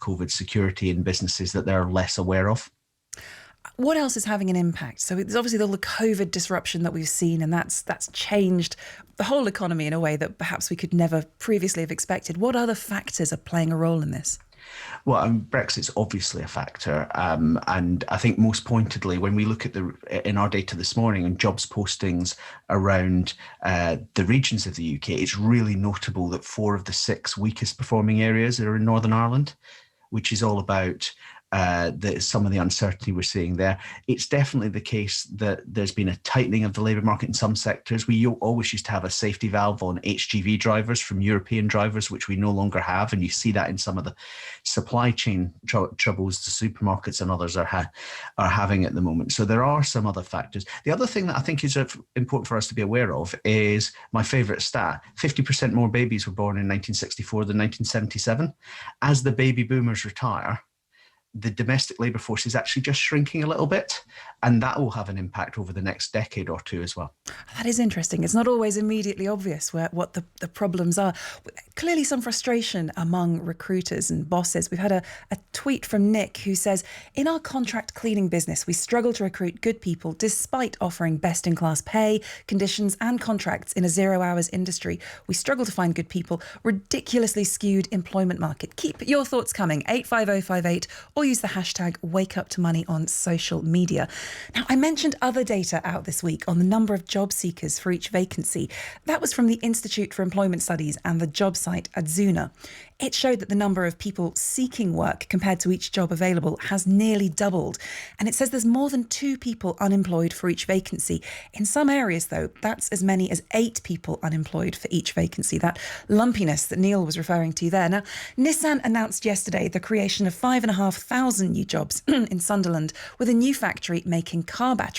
COVID security in businesses that they're less aware of. What else is having an impact? So there's obviously the COVID disruption that we've seen, and that's changed the whole economy in a way that perhaps we could never previously have expected. What other factors are playing a role in this? Well, Brexit's obviously a factor, and I think most pointedly, when we look at in our data this morning and jobs postings around the regions of the UK, it's really notable that 4 of the 6 weakest performing areas are in Northern Ireland, which is all about some of the uncertainty we're seeing there. It's definitely the case that there's been a tightening of the labour market in some sectors. We always used to have a safety valve on HGV drivers from European drivers, which we no longer have. And you see that in some of the supply chain troubles the supermarkets and others are having at the moment. So there are some other factors. The other thing that I think is important for us to be aware of is my favourite stat. 50% more babies were born in 1964 than 1977. As the baby boomers retire, the domestic labour force is actually just shrinking a little bit, and that will have an impact over the next decade or two as well. That is interesting. It's not always immediately obvious what the problems are. Clearly some frustration among recruiters and bosses. We've had a tweet from Nick who says, in our contract cleaning business, we struggle to recruit good people despite offering best-in-class pay, conditions and contracts in a zero-hours industry. We struggle to find good people. Ridiculously skewed employment market. Keep your thoughts coming. 85058 or use the hashtag #WakeUpToMoney on social media. Now, I mentioned other data out this week on the number of job seekers for each vacancy. That was from the Institute for Employment Studies and the job site Adzuna. It showed that the number of people seeking work compared to each job available has nearly doubled. And it says there's more than 2 people unemployed for each vacancy. In some areas, though, that's as many as 8 people unemployed for each vacancy. That lumpiness that Neil was referring to there. Now, Nissan announced yesterday the creation of 5,500 new jobs in Sunderland with a new factory making car batteries.